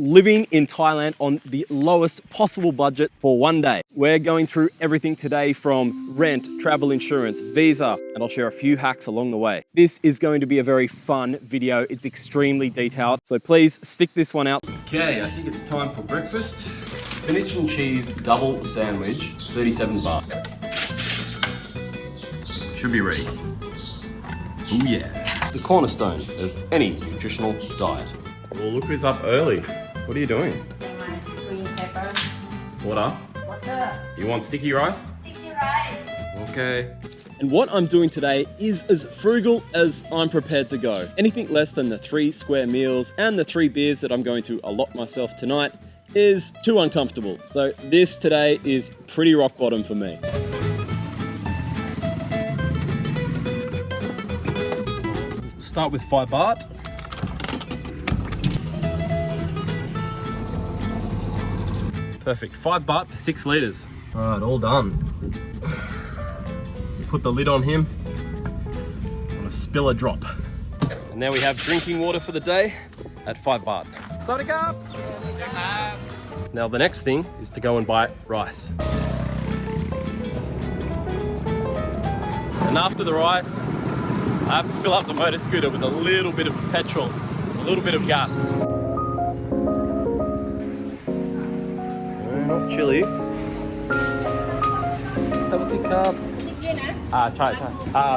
living in Thailand on the lowest possible budget for one day. We're going through everything today from rent, travel insurance, visa, and I'll share a few hacks along the way. This is going to be a very fun video. It's extremely detailed, so please stick this one out. Okay, I think it's time for breakfast. Spinach and cheese double sandwich, 37 baht. Should be ready. Oh yeah. The cornerstone of any nutritional diet. Well, look who's up early. What are you doing? My green pepper. Water? Water. You want sticky rice? Sticky rice. Okay. And what I'm doing today is as frugal as I'm prepared to go. Anything less than the 3 square meals and the 3 beers that I'm going to allot myself tonight is too uncomfortable. So this today is pretty rock bottom for me. Start with 5 baht. Perfect, 5 baht for 6 litres. All right, all done. Put the lid on him. I'm gonna spill a drop. And now we have drinking water for the day at 5 baht. Sandisk! Now the next thing is to go and buy rice. And after the rice, I have to fill up the motor scooter with a little bit of petrol, a little bit of gas. Not chilly. Sawadee krap. Chai.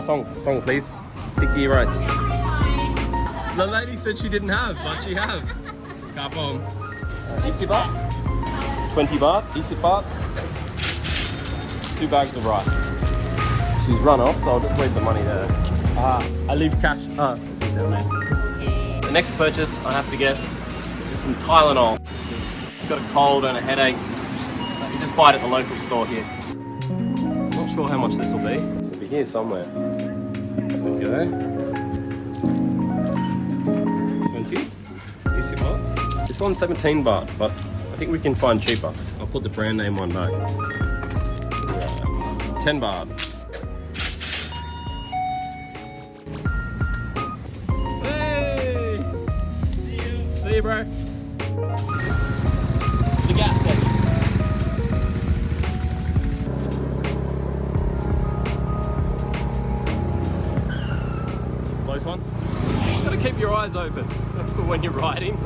Song please. Sticky rice. The lady said she didn't have, but she have. Kapong. 20 baht? 20 baht? 20 baht? 2 bags of rice. She's run off, so I'll just leave the money there. I leave cash. The next purchase I have to get is some Tylenol. I've got a cold and a headache. You just buy it at the local store here. I'm not sure how much this will be. It'll be here somewhere. There we go. 20? 20 baht? This one's 17 baht, but I think we can find cheaper. I'll put the brand name one back. 10 baht. See you, bro. The gas station. Close one. You've got to keep your eyes open when you're riding.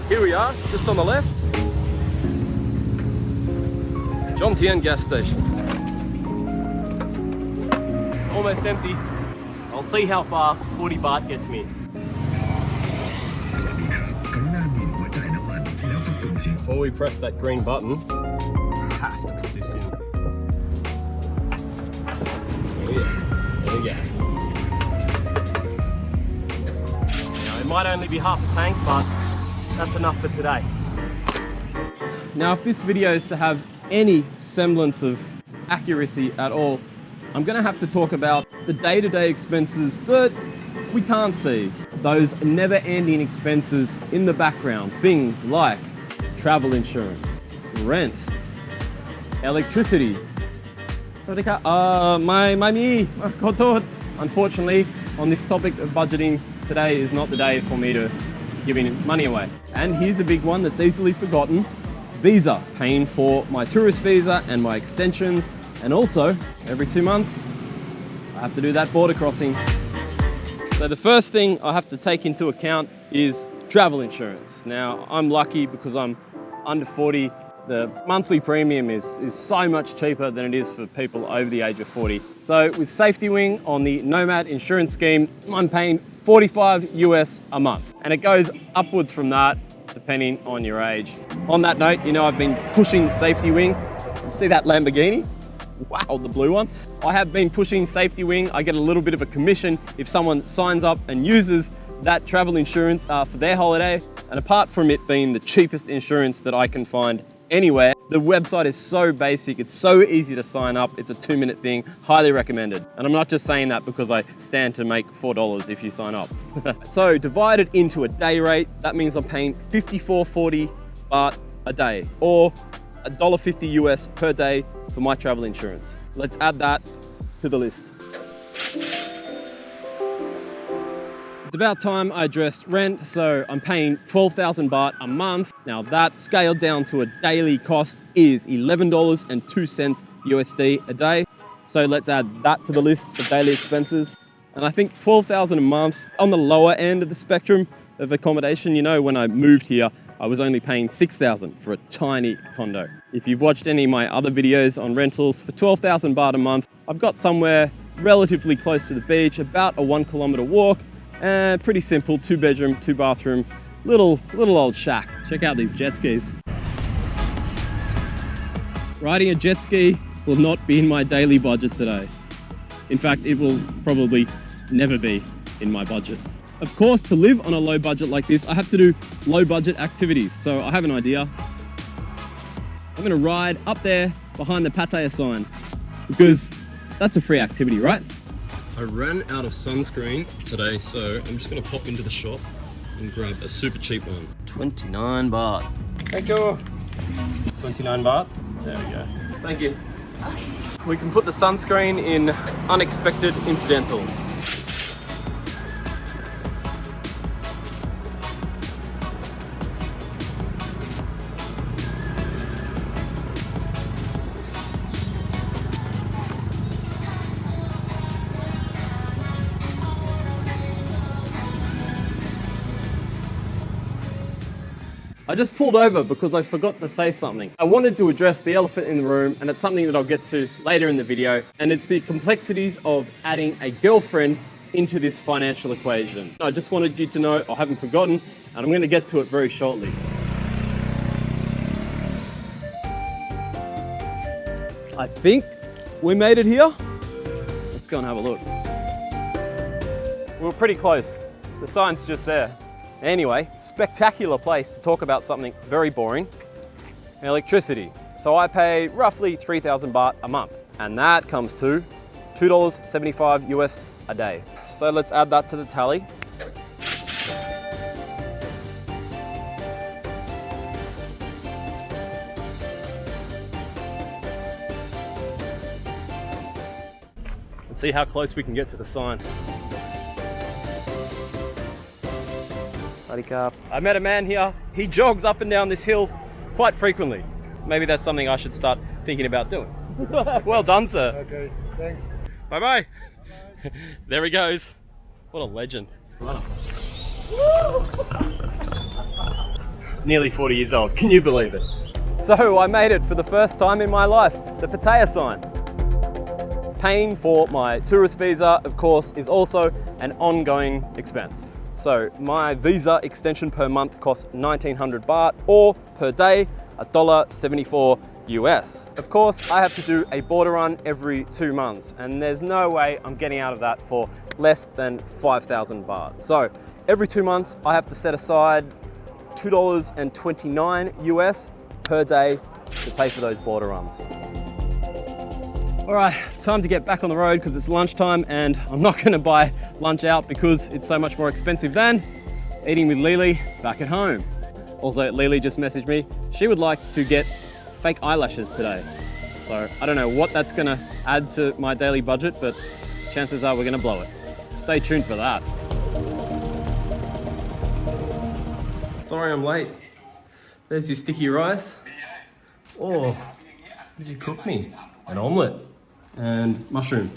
Here we are, just on the left. Jomtien gas station. Almost empty. I'll see how far 40 baht gets me. Before we press that green button, I have to put this in. Oh yeah, there we go. Now, it might only be half a tank, but that's enough for today. Now, if this video is to have any semblance of accuracy at all, I'm gonna have to talk about the day-to-day expenses that we can't see. Those never-ending expenses in the background, things like travel insurance, rent, electricity. Unfortunately, on this topic of budgeting, today is not the day for me to giving money away. And here's a big one that's easily forgotten: visa, paying for my tourist visa and my extensions, and also every 2 months I have to do that border crossing. So the first thing I have to take into account is travel insurance. Now, I'm lucky because I'm under 40. The monthly premium is so much cheaper than it is for people over the age of 40. So with Safety Wing on the Nomad insurance scheme, I'm paying $45 US a month. And it goes upwards from that depending on your age. On that note, you know, I've been pushing Safety Wing. You see that Lamborghini? Wow, the blue one. I have been pushing Safety Wing. I get a little bit of a commission if someone signs up and uses that travel insurance for their holiday. And apart from it being the cheapest insurance that I can find anywhere, the website is so basic, it's so easy to sign up, it's a 2-minute thing, highly recommended. And I'm not just saying that because I stand to make $4 if you sign up. So divided into a day rate, that means I'm paying 54.40 baht a day, or $1.50 US per day for my travel insurance. Let's add that to the list. It's about time I addressed rent, so I'm paying 12,000 baht a month. Now that scaled down to a daily cost is $11.02 USD a day. So let's add that to the list of daily expenses. And I think 12,000 a month on the lower end of the spectrum of accommodation. You know, when I moved here, I was only paying 6,000 for a tiny condo. If you've watched any of my other videos on rentals, for 12,000 baht a month, I've got somewhere relatively close to the beach, about a 1 kilometer walk, and pretty simple, 2-bedroom, 2-bathroom, little old shack. Check out these jet skis. Riding a jet ski will not be in my daily budget today. In fact, it will probably never be in my budget. Of course, to live on a low budget like this, I have to do low budget activities. So I have an idea. I'm gonna ride up there behind the Pattaya sign because that's a free activity, right? I ran out of sunscreen today, so I'm just gonna pop into the shop and grab a super cheap one. 29 baht. Thank you. 29 baht. There we go. Thank you. We can put the sunscreen in unexpected incidentals. I just pulled over because I forgot to say something. I wanted to address the elephant in the room, and it's something that I'll get to later in the video, and it's the complexities of adding a girlfriend into this financial equation. I just wanted you to know I haven't forgotten, and I'm going to get to it very shortly. I think we made it here. Let's go and have a look. We were pretty close. The sign's just there. Anyway, spectacular place to talk about something very boring, electricity. So I pay roughly 3,000 baht a month, and that comes to $2.75 US a day. So let's add that to the tally. And see how close we can get to the sign. I met a man here. He jogs up and down this hill quite frequently. Maybe that's something I should start thinking about doing. Well done, sir. Okay, thanks. Bye-bye. There he goes. What a legend. Nearly 40 years old. Can you believe it? So I made it for the first time in my life. The Pattaya sign. Paying for my tourist visa, of course, is also an ongoing expense. So my visa extension per month costs 1,900 baht, or per day, $1.74 US. Of course, I have to do a border run every 2 months, and there's no way I'm getting out of that for less than 5,000 baht. So every 2 months, I have to set aside $2.29 US per day to pay for those border runs. All right, time to get back on the road because it's lunchtime, and I'm not gonna buy lunch out because it's so much more expensive than eating with Lele back at home. Also, Lele just messaged me. She would like to get fake eyelashes today. So I don't know what that's gonna add to my daily budget, but chances are we're gonna blow it. Stay tuned for that. Sorry I'm late. There's your sticky rice. Oh, what did you cook me? An omelette. And mushroom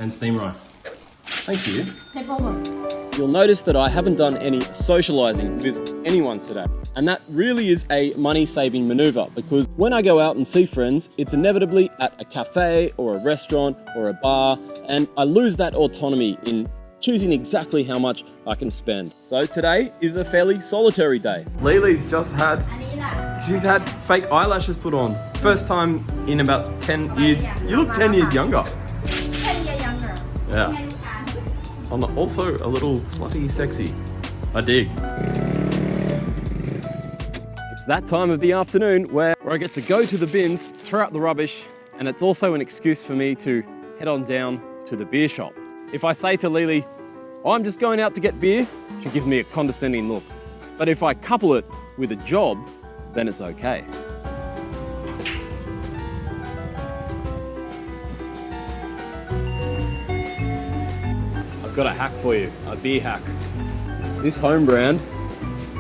and steamed rice. Thank you. No problem. You'll notice that I haven't done any socializing with anyone today. And that really is a money-saving maneuver, because when I go out and see friends, it's inevitably at a cafe or a restaurant or a bar, and I lose that autonomy in choosing exactly how much I can spend. So today is a fairly solitary day. Lele's just had She's had fake eyelashes put on. First time in about 10 years. You look 10 years younger. 10 years younger. Yeah. I'm also a little slutty sexy. I dig. It's that time of the afternoon where I get to go to the bins, throw out the rubbish, and it's also an excuse for me to head on down to the beer shop. If I say to Lele, oh, I'm just going out to get beer, she gives me a condescending look. But if I couple it with a job, then it's okay. I've got a hack for you, a beer hack. this home brand,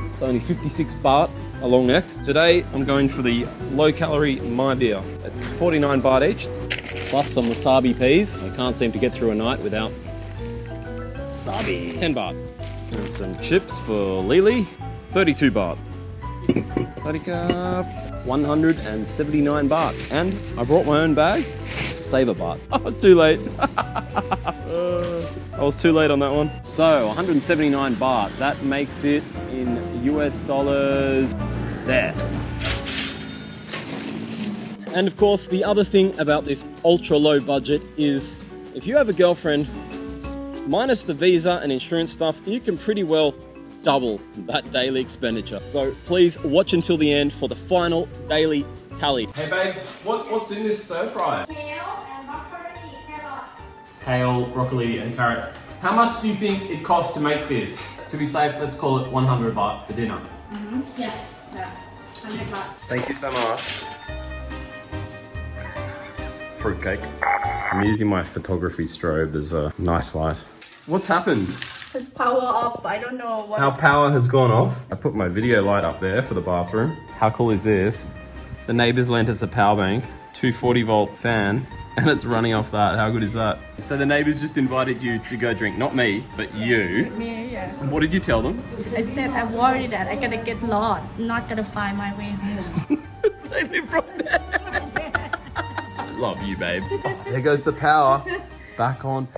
it's only 56 baht a long neck. Today I'm going for the low calorie my beer at 49 baht each, plus some wasabi peas. I can't seem to get through a night without wasabi. 10 baht. And some chips for Lele, 32 baht. Sadika, 179 baht. And I brought my own bag, save a baht. Oh, too late. I was too late on that one. So 179 baht, that makes it in US dollars there. And of course, the other thing about this ultra low budget is if you have a girlfriend, minus the visa and insurance stuff, you can pretty well double that daily expenditure. So please watch until the end for the final daily tally. Hey babe, what's in this stir fry? Kale and broccoli, carrot. Kale, broccoli and carrot. How much do you think it costs to make this? To be safe, let's call it 100 baht for dinner. Yeah, 100 baht. Thank you so much. Fruitcake. I'm using my photography strobe as a nice light. What's happened? It's power off. I don't know what. Our power has gone off. I put my video light up there for the bathroom. How cool is this? The neighbors lent us a power bank, 240-volt fan, and it's running off that. How good is that? So the neighbors just invited you to go drink, not me, but you. Me, yeah. What did you tell them? I said I'm worried that I'm gonna get lost, not gonna find my way home. They live right there. Love you, babe. Oh, there goes the power. Back on.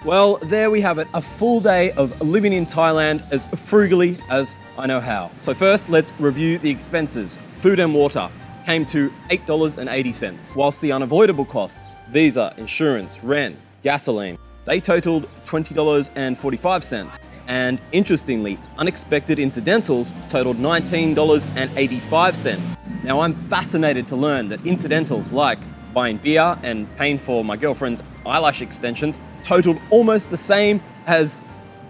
Well, there we have it. A full day of living in Thailand as frugally as I know how. So first, let's review the expenses. Food and water came to $8.80, whilst the unavoidable costs, visa, insurance, rent, gasoline, they totaled $20.45. And interestingly, unexpected incidentals totaled $19.85. Now I'm fascinated to learn that incidentals like buying beer and paying for my girlfriend's eyelash extensions totaled almost the same as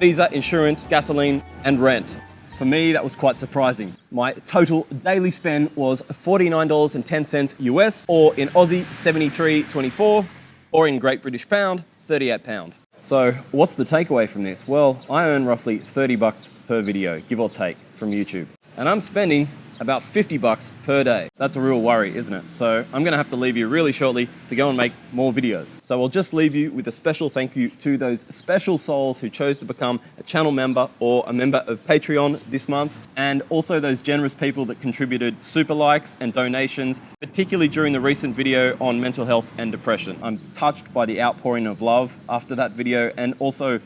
visa, insurance, gasoline, and rent. For me, that was quite surprising. My total daily spend was $49.10 US, or in Aussie, 73.24, or in Great British Pound, 38 pound. So what's the takeaway from this? Well, I earn roughly 30 bucks per video, give or take, from YouTube. And I'm spending about 50 bucks per day. That's a real worry, isn't it? So I'm gonna have to leave you really shortly to go and make more videos. So I'll just leave you with a special thank you to those special souls who chose to become a channel member or a member of Patreon this month, and also those generous people that contributed super likes and donations, particularly during the recent video on mental health and depression. I'm touched by the outpouring of love after that video, and also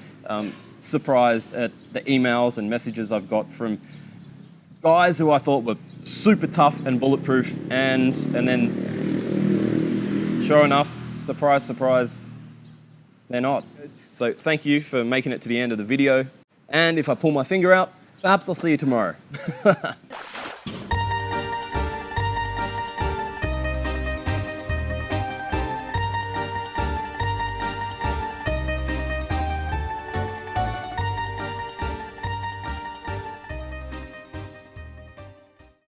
surprised at the emails and messages I've got from guys who I thought were super tough and bulletproof, and then sure enough, surprise, surprise, they're not. So thank you for making it to the end of the video, and if I pull my finger out, perhaps I'll see you tomorrow.